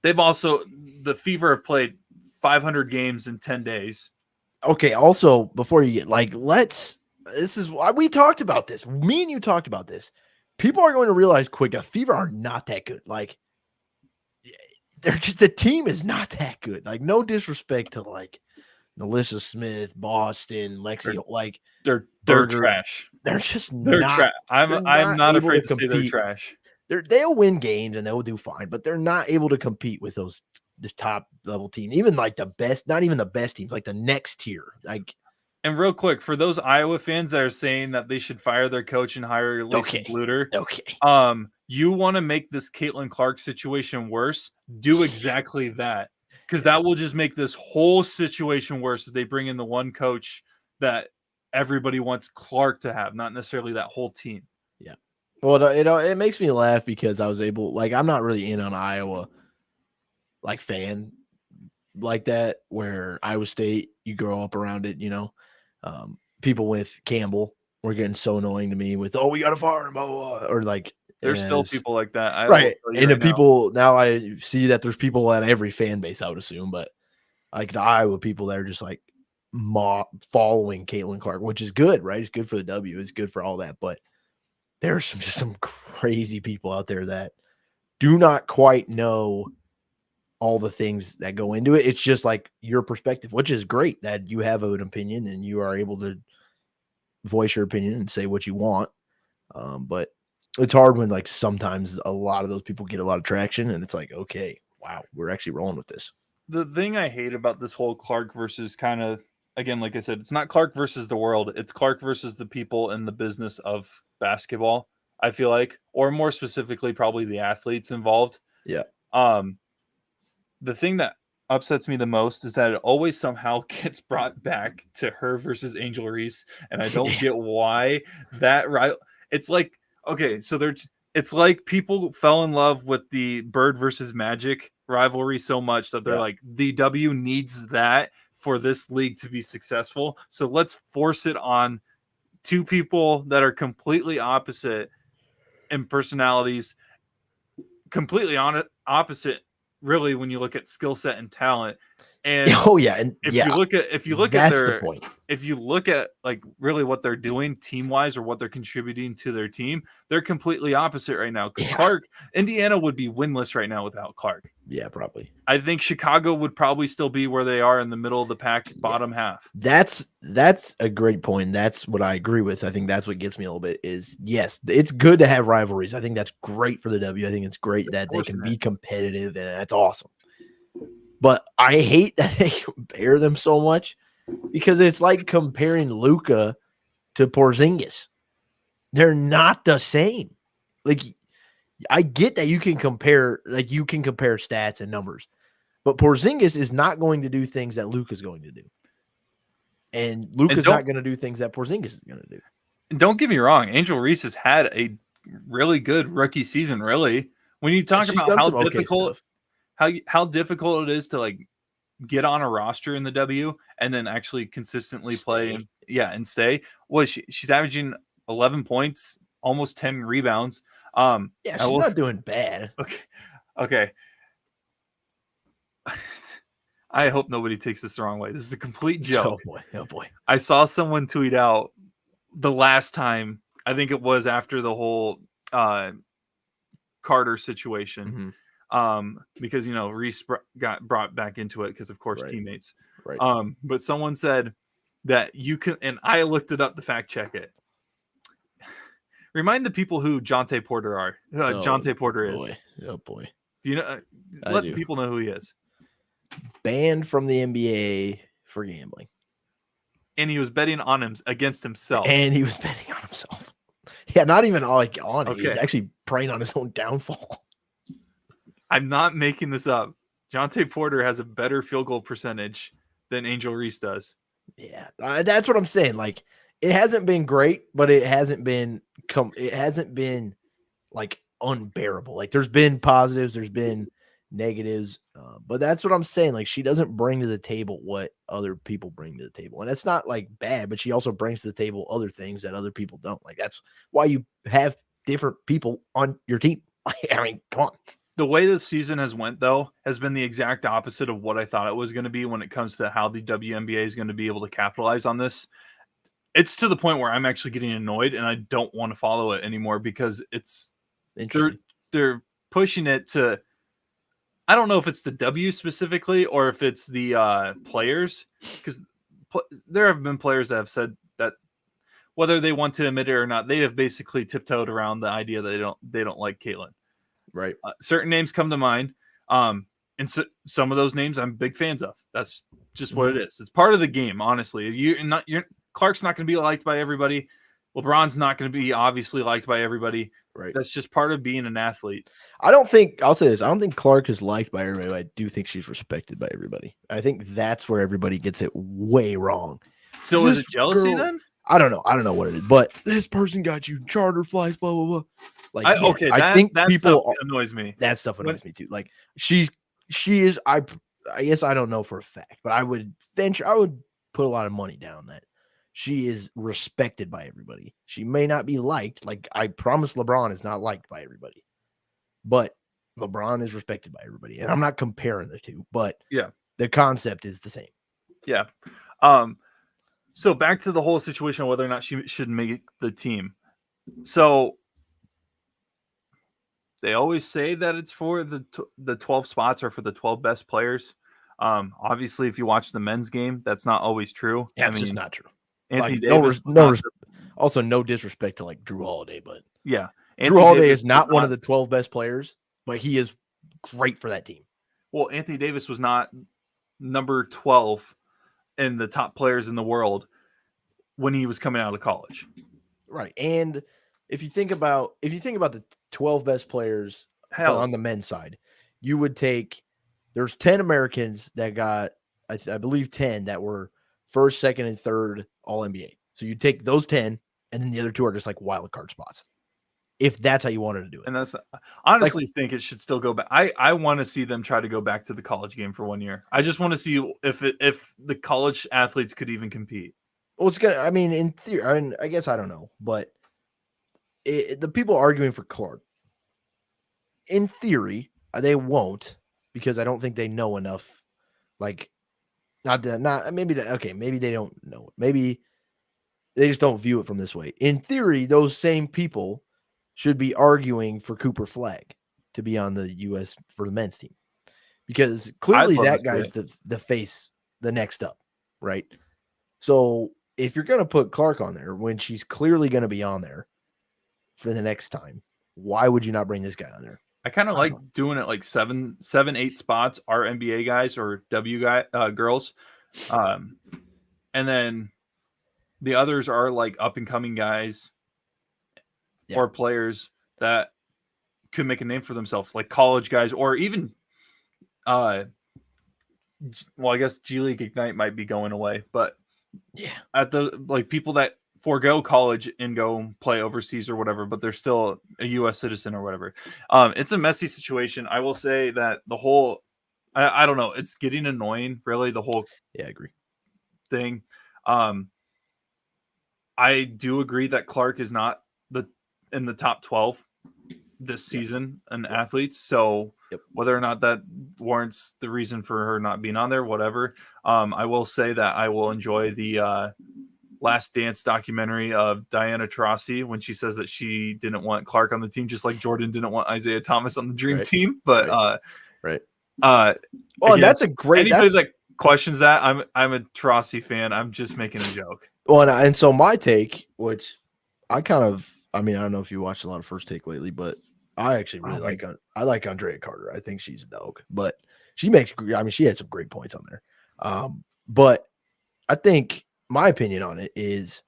They've also the Fever have played 500 games in 10 days. Okay. Also, before you get this is why we talked about this. Me and you talked about this. People are going to realize quick that Fever are not that good. Like, they're just, the team is not that good. Like, no disrespect to like Nalissa Smith, Boston, Lexi. They're trash. They're just not. I'm not afraid to say they're trash. They'll win games and they'll do fine, but they're not able to compete with the top level team. Even like the best, not even the best teams, like the next tier. Like. And real quick, for those Iowa fans that are saying that they should fire their coach and hire Lacey Bluter, you want to make this Caitlin Clark situation worse, do exactly that. Because that will just make this whole situation worse if they bring in the one coach that everybody wants Clark to have, not necessarily that whole team. Yeah. Well, it makes me laugh because I was able, like, I'm not really in on Iowa, like, fan like that, where Iowa State, you grow up around it, you know. People with Campbell were getting so annoying to me with, we got to fire him, or like, there's still people like that, right? And the people now I see that there's people at every fan base, I would assume, but like the Iowa people that are just like following Caitlin Clark, which is good, right? It's good for the W, it's good for all that, but there's some crazy people out there that do not quite know all the things that go into it. It's just like your perspective, which is great that you have an opinion and you are able to voice your opinion and say what you want. But it's hard when like sometimes a lot of those people get a lot of traction and it's like, okay, wow, we're actually rolling with this. The thing I hate about this whole Clark versus kind of, again, like I said, it's not Clark versus the world. It's Clark versus the people in the business of basketball, I feel like, or more specifically, probably the athletes involved. Yeah. The thing that upsets me the most is that it always somehow gets brought back to her versus Angel Reese, and I don't get why that. Right? It's like, okay, so it's like people fell in love with the Bird versus Magic rivalry so much that they're like, the W needs that for this league to be successful, so let's force it on two people that are completely opposite in personalities, completely opposite. Really, when you look at skill set and talent, and if you look at like really what they're doing team wise or what they're contributing to their team, they're completely opposite right now. Because Clark, Indiana would be winless right now without Clark. Yeah, probably. I think Chicago would probably still be where they are in the middle of the pack, bottom half. That's a great point. That's what I agree with. I think that's what gets me a little bit is, yes, it's good to have rivalries. I think that's great for the W. I think it's great that they can be competitive, and that's awesome. But I hate that they compare them so much because it's like comparing Luka to Porzingis. They're not the same. Like, I get that you can compare stats and numbers, but Porzingis is not going to do things that Luka's going to do. And Luka's not going to do things that Porzingis is going to do. Don't get me wrong. Angel Reese has had a really good rookie season, really. When you talk about how difficult it is to like get on a roster in the W and then actually consistently play and stay. Well, she's averaging 11 points, almost 10 rebounds. She's not doing bad. Okay. I hope nobody takes this the wrong way. This is a complete joke. Oh boy. I saw someone tweet out the last time, I think it was after the whole Carter situation, because Reese got brought back into it because, of course, teammates. Right. But someone said that you can, and I looked it up to fact check it. Remind the people who Jonte Porter are. Jonte Porter is. Oh boy. Do you know? Let the people know who he is. Banned from the NBA for gambling. And he was betting on him against himself. And he was betting on himself. Yeah, not even like on it. Okay. He was actually preying on his own downfall. I'm not making this up. Jonte Porter has a better field goal percentage than Angel Reese does. Yeah, that's what I'm saying. Like, it hasn't been great, but it hasn't been like unbearable. Like, there's been positives, there's been negatives, but that's what I'm saying. Like, she doesn't bring to the table what other people bring to the table, and it's not like bad, but she also brings to the table other things that other people don't. Like, that's why you have different people on your team. I mean, come on. The way this season has went, though, has been the exact opposite of what I thought it was going to be when it comes to how the WNBA is going to be able to capitalize on this. It's to the point where I'm actually getting annoyed and I don't want to follow it anymore because they're pushing it to, I don't know if it's the W specifically or if it's the players, because there have been players that have said that whether they want to admit it or not, they have basically tiptoed around the idea that they don't like Caitlin. Right. Certain names come to mind. And so, some of those names I'm big fans of. That's just what it is. It's part of the game, honestly. Clark's not going to be liked by everybody. LeBron's not going to be obviously liked by everybody. Right. That's just part of being an athlete. I'll say this. I don't think Clark is liked by everybody, but I do think she's respected by everybody. I think that's where everybody gets it way wrong. So is it jealousy then? I don't know. I don't know what it is, but this person got you charter flights, blah, blah, blah. Like, I think that people annoys me. That stuff annoys me too. Like, she is, I guess I don't know for a fact, but I would put a lot of money down that she is respected by everybody. She may not be liked. Like, I promise LeBron is not liked by everybody, but LeBron is respected by everybody. And I'm not comparing the two, but yeah, the concept is the same. Yeah. So back to the whole situation of whether or not she should make the team. So they always say that it's for the 12 spots are for the 12 best players. Obviously, if you watch the men's game, that's not always true. Yeah, it's just not true. Anthony Davis, also no disrespect to like Drew Holiday, but yeah, Drew Holiday is not one of the 12 best players, but he is great for that team. Well, Anthony Davis was not number 12 in the top players in the world when he was coming out of college. Right. And if you think about the 12 best players on the men's side, you would take, there's 10 Americans that got, I believe 10 that were first, second, and third all NBA. So you take those 10 and then the other two are just like wild card spots. If that's how you wanted to do it. And that's honestly think it should still go back. I want to see them try to go back to the college game for 1 year. I just want to see if the college athletes could even compete. Well, it's gonna. I mean, in theory, I mean, I guess I don't know, but the people arguing for Clark, in theory, they won't because I don't think they know enough. Like, maybe they don't know. Maybe they just don't view it from this way. In theory, those same people should be arguing for Cooper Flagg to be on the U.S. for the men's team because clearly that guy's the face, the next up, right? So if you're going to put Clark on there when she's clearly going to be on there for the next time, why would you not bring this guy on there? I kind of like doing it like 7, 8 spots are NBA guys or girls. And then the others are like up and coming guys or players that could make a name for themselves, like college guys, or even, I guess G League Ignite might be going away, but at the like people that forego college and go play overseas or whatever, but they're still a U.S. citizen or whatever. It's a messy situation. I will say that the whole, I don't know, it's getting annoying, really, the whole I agree thing. I do agree that Clark is not in the top 12. this season and athletes. So whether or not that warrants the reason for her not being on there, whatever. I will say that I will enjoy the Last Dance documentary of Diana Taurasi when she says that she didn't want Clark on the team, just like Jordan didn't want Isaiah Thomas on the Dream Team. But well, again, that's a great. Anybody that questions that, I'm a Taurasi fan. I'm just making a joke. Well, and so my take, which I mean, I don't know if you watched a lot of First Take lately, but I actually really I like Andrea Carter. I think she's a dog, but she had some great points on there. But I think my opinion on it is,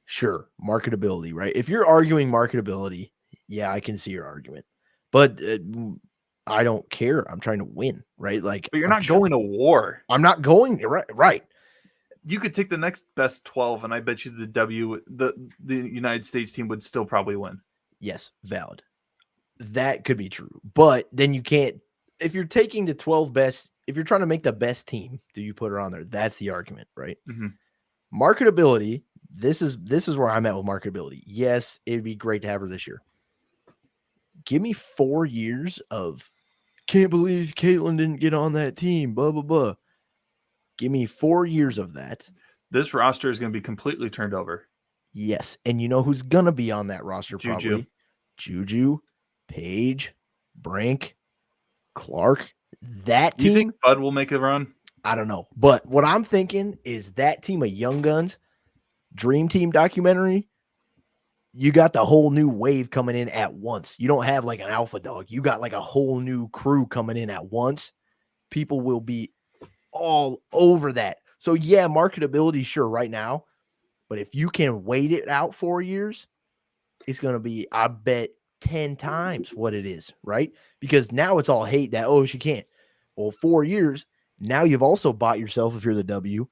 sure, marketability, right? If you're arguing marketability, yeah, I can see your argument, but I don't care. I'm trying to win, right? Like, but you're not going to war. I'm not going right. You could take the next best 12, and I bet you the United States team would still probably win. Yes, valid. That could be true, but then you can't. If you're taking the 12 best, if you're trying to make the best team, do you put her on there? That's the argument, right? Mm-hmm. Marketability. This is where I'm at with marketability. Yes, it'd be great to have her this year. Give me 4 years of can't believe Caitlin didn't get on that team. Blah blah blah. Give me 4 years of that. This roster is going to be completely turned over. Yes, and you know who's going to be on that roster? Probably Juju, Paige, Brink, Clark. That team. You think Bud will make a run? I don't know, but what I'm thinking is that team of young guns, Dream Team documentary. You got the whole new wave coming in at once. You don't have like an alpha dog. You got like a whole new crew coming in at once. People will be all over that. So yeah, marketability, sure, right now. But if you can wait it out 4 years, it's going to be, I bet, 10 times what it is, right? Because now it's all hate that, oh, she can't. Well, 4 years, now you've also bought yourself, if you're the W,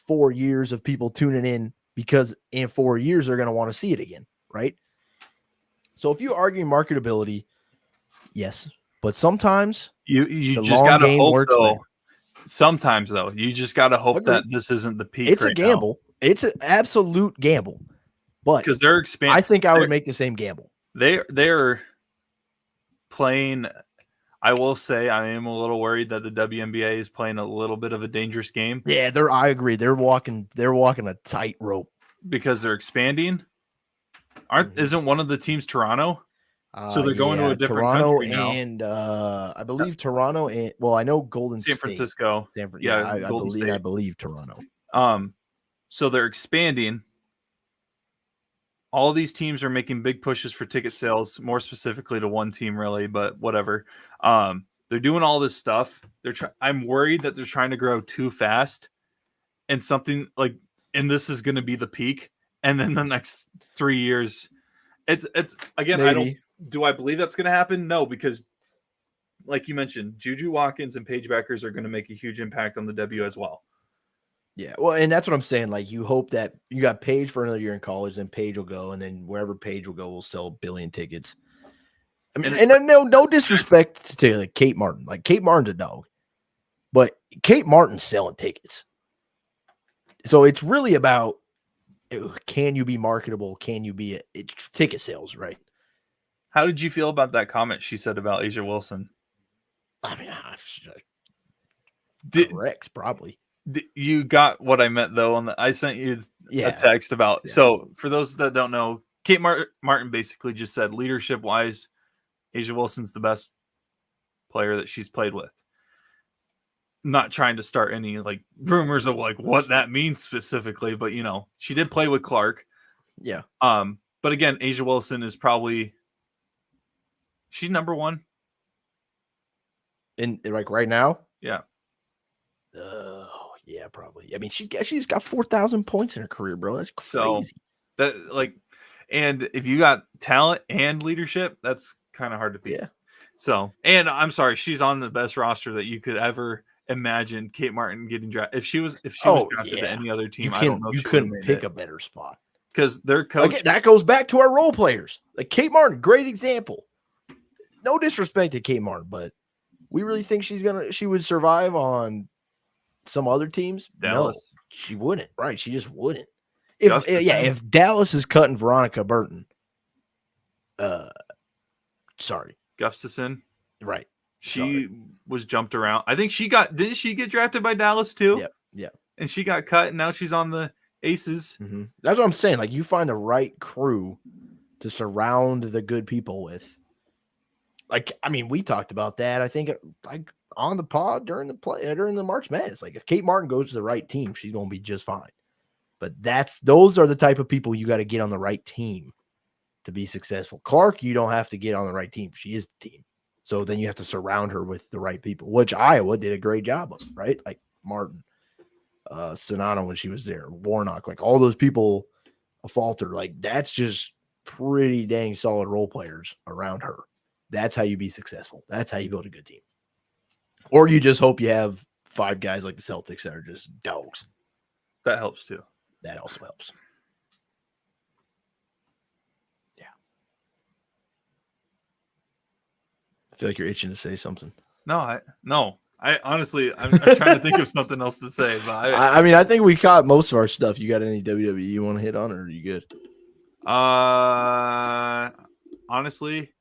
4 years of people tuning in because in 4 years, they're going to want to see it again, right? So if you argue marketability, yes. But sometimes you just got to hope, though. Sometimes, though, you just got to hope that this isn't the peak. It's a gamble. Now. It's an absolute gamble. But because they're expanding, I think I would make the same gamble. They're playing. I will say I am a little worried that the WNBA is playing a little bit of a dangerous game. Yeah, I agree. They're walking a tightrope because they're expanding. Isn't one of the teams Toronto? So they're going to a different country now. And I believe Toronto and I know Golden State. San Francisco. I believe Toronto. So they're expanding. All of these teams are making big pushes for ticket sales, more specifically to one team, really, but whatever. They're doing all this stuff. I'm worried that they're trying to grow too fast, and this is going to be the peak. And then the next 3 years, it's again. Maybe. Do I believe that's going to happen? No, because like you mentioned, Juju Watkins and Paige Beckers are going to make a huge impact on the W as well. Yeah, well, and that's what I'm saying. Like, you hope that you got Paige for another year in college, and Paige will go, and then wherever Paige will go, we'll sell 1 billion tickets. I mean, and no disrespect to like Kate Martin. Like, Kate Martin's a dog, but Kate Martin's selling tickets. So it's really about, can you be marketable? Can you be it's ticket sales, right? How did you feel about that comment she said about A'ja Wilson? I mean, correct, probably. You got what I meant, though. I sent you a text about. Yeah. So for those that don't know, Kate Martin basically just said, leadership-wise, A'ja Wilson's the best player that she's played with. Not trying to start any like rumors of like what that means specifically, but she did play with Clark. Yeah. But again, A'ja Wilson is probably she's number one in like right now. Yeah. Yeah, probably. I mean, she's got 4,000 points in her career, bro. That's crazy. So and if you got talent and leadership, that's kind of hard to beat. Yeah. So, and I'm sorry, she's on the best roster that you could ever imagine. Kate Martin getting drafted. If she was drafted to any other team, I don't know. You couldn't pick a better spot because their coach. Again, that goes back to our role players. Like Kate Martin, great example. No disrespect to Kate Martin, but we really think she would survive on some other teams? Dallas. No, she wouldn't. Right. She just wouldn't. If Dallas is cutting Veronica Burton, Sorry. Gustafson. Right. She was jumped around. I think didn't she get drafted by Dallas too? Yep. Yeah. And she got cut, and now she's on the Aces. Mm-hmm. That's what I'm saying. Like, you find the right crew to surround the good people with. Like, I mean, we talked about that. I think like on the pod during the March Madness. Like, if Kate Martin goes to the right team, she's going to be just fine. But those are the type of people you got to get on the right team to be successful. Clark, you don't have to get on the right team. She is the team. So then you have to surround her with the right people, which Iowa did a great job of, right? Like Martin, Sonata when she was there, Warnock, like all those people, a Falter, like that's just pretty dang solid role players around her. That's how you be successful. That's how you build a good team. Or you just hope you have 5 guys like the Celtics that are just dogs. That helps too. That also helps. I feel like you're itching to say something. No. I honestly, I'm trying to think of something else to say. But I mean, I think we caught most of our stuff. You got any WWE you want to hit on, or are you good? Honestly,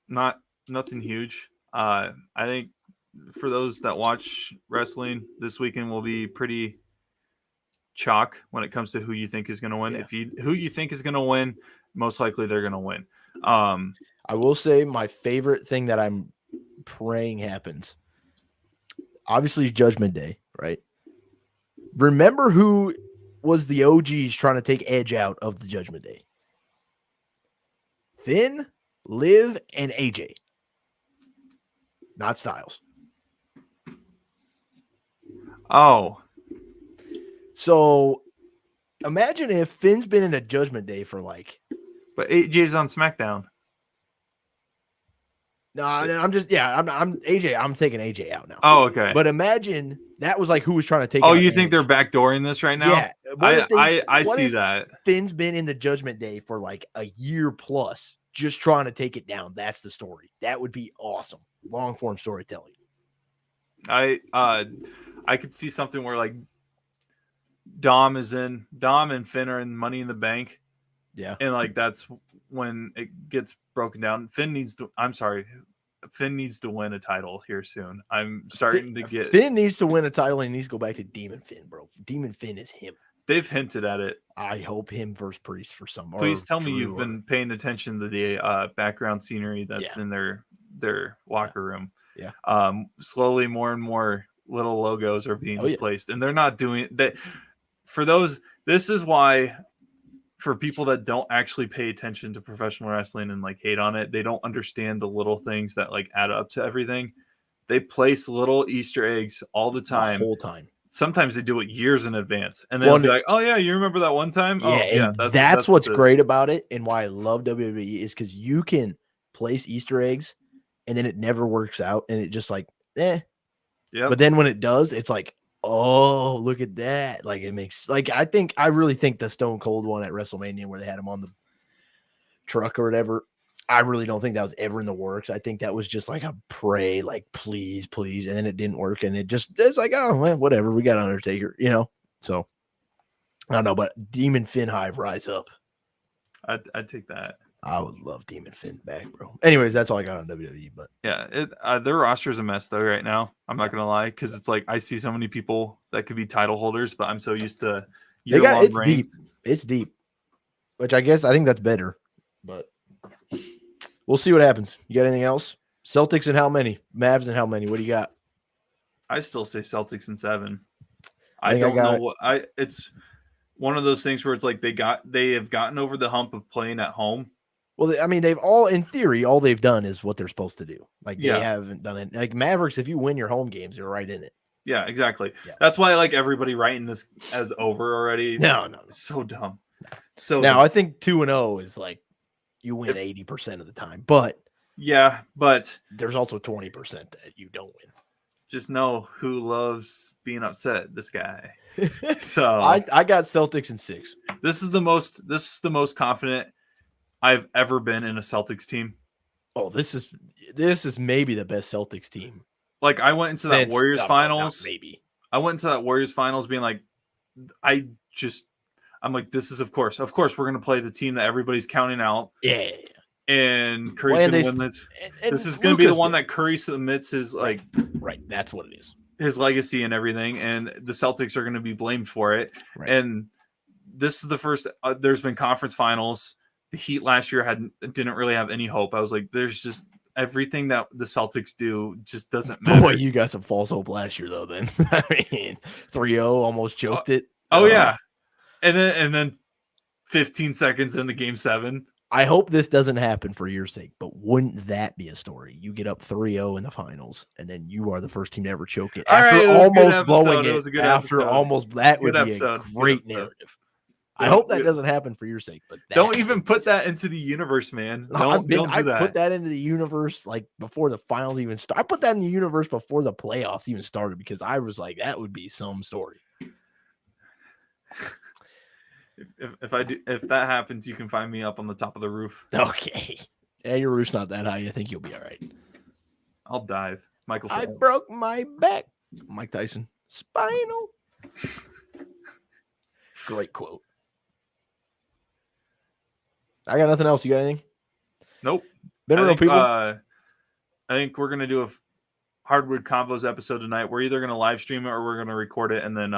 nothing huge. I think for those that watch wrestling this weekend will be pretty chalk when it comes to who you think is going to win. Yeah. Who you think is going to win, most likely they're going to win. I will say my favorite thing that I'm praying happens. Obviously, Judgment Day, right? Remember who was the OGs trying to take Edge out of the Judgment Day? Finn, Liv, and AJ. Not Styles. Oh. So imagine if Finn's been in a Judgment Day for like. But AJ's on SmackDown. No, I'm AJ. I'm taking AJ out now. Oh, okay. But imagine that was like who was trying to take. Oh, out you Edge. think they're backdooring this right now? Yeah. I see that. Finn's been in the Judgment Day for like a year plus, just trying to take it down. That's the story. That would be awesome. Long form storytelling. I could see something where like Dom and Finn are in Money in the Bank. Yeah. And like that's when it gets broken down. Finn needs to win a title here soon. I'm starting to get Finn needs to win a title and he needs to go back to Demon Finn, bro. Demon Finn is him. They've hinted at it. I hope him versus Priest for some. Please tell me you've been paying attention to the background scenery that's in their locker room. Yeah. Slowly more and more little logos are being replaced, and they're not doing that. For those, this is why for people that don't actually pay attention to professional wrestling and like hate on it, they don't understand the little things that like add up to everything. They place little Easter eggs all the time. The whole time. Sometimes they do it years in advance, and they'll be like, "Oh yeah, you remember that one time?" Yeah, that's what's great about it, and why I love WWE is because you can place Easter eggs, and then it never works out, and it just like, Yeah. But then when it does, it's like, oh, look at that! Like it makes I really think the Stone Cold one at WrestleMania where they had him on the truck or whatever. I really don't think that was ever in the works. I think that was just like a pray, like please, and then it didn't work, and it's like, oh man, whatever. We got Undertaker, So I don't know, but Demon Finn Hive rise up. I'd take that. I would love Demon Finn back, bro. Anyways, that's all I got on WWE. But yeah, their roster's a mess though right now. I'm not gonna lie, because it's like I see so many people that could be title holders, but I'm so used to it's deep. It's deep, which I think that's better, but. We'll see what happens. You got anything else? Celtics and how many? Mavs and how many? What do you got? I still say Celtics and 7. I don't know it's one of those things where it's like they have gotten over the hump of playing at home. Well, they've all, in theory, all they've done is what they're supposed to do. Like they haven't done it. Like Mavericks, if you win your home games, you're right in it. Yeah, exactly. Yeah. That's why I like everybody writing this as over already. No. So dumb. I think 2-0 is like you win 80% of the time, but there's also 20% that you don't win. Just know who loves being upset. This guy. So I got Celtics in 6. This is the most confident I've ever been in a Celtics team. Oh, this is maybe the best Celtics team. Like I went into that Warriors finals. Maybe I went into that Warriors finals being like, I'm like, this is of course we're gonna play the team that everybody's counting out. Yeah. and Curry's going to win this. And this is going to be the one that Curry submits his like right. That's what it is. His legacy and everything, and the Celtics are going to be blamed for it. Right. And this is the first. There's been conference finals. The Heat last year didn't really have any hope. I was like, there's just everything that the Celtics do just doesn't matter. Boy, you got some false hope last year, though. Then I mean, 3-0 almost choked it. Oh yeah, and then 15 seconds into Game 7. I hope this doesn't happen for your sake, but wouldn't that be a story? You get up 3-0 in the finals, and then you are the first team to ever choke it after almost blowing it. After almost, that would be a great narrative. I hope that doesn't happen for your sake, but don't even put that into the universe, man. Don't do that. I put that into the universe like before the finals even started. I put that in the universe before the playoffs even started because I was like, that would be some story. If that happens, you can find me up on the top of the roof. Okay. Yeah, your roof's not that high. I think you'll be all right. I'll dive. Michael Phelps. I broke my back. Mike Tyson. Spinal. Great quote. I got nothing else. You got anything? Nope. People. I think we're gonna do a Hardwood Combos episode tonight. We're either gonna live stream it or we're gonna record it and then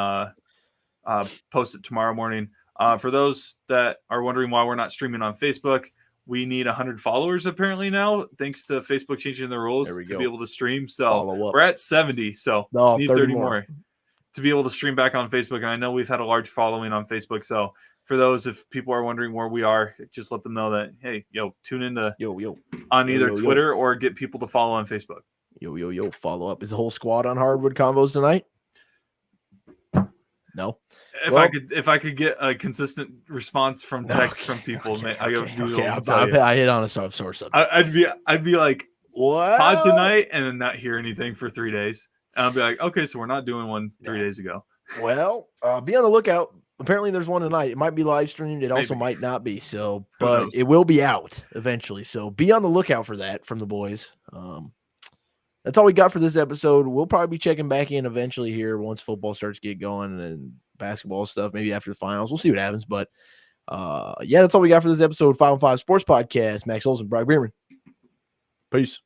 post it tomorrow morning. For those that are wondering why we're not streaming on Facebook, we need 100 followers apparently now, thanks to Facebook changing the rules to be able to stream. So we're at 70, so need 30 more to be able to stream back on Facebook. And I know we've had a large following on Facebook. So for those, if people are wondering where we are, just let them know that, hey, tune into on either Twitter or get people to follow on Facebook. Follow up. Is the whole squad on Hardwood Combos tonight? No. If I could get a consistent response from text from people, I hit on a sore subject. I'd be like, what? Pod tonight, and then not hear anything for 3 days. And I'll be like, okay, so we're not doing one 3 days ago. Well, be on the lookout. Apparently there's one tonight. It might be live streamed. It also might not be. So, but it will be out eventually. So be on the lookout for that from the boys. That's all we got for this episode. We'll probably be checking back in eventually here once football starts to get going and basketball stuff, maybe after the finals. We'll see what happens. But that's all we got for this episode. 5-on-5 Sports Podcast. Max Olsan, Beirman. Peace.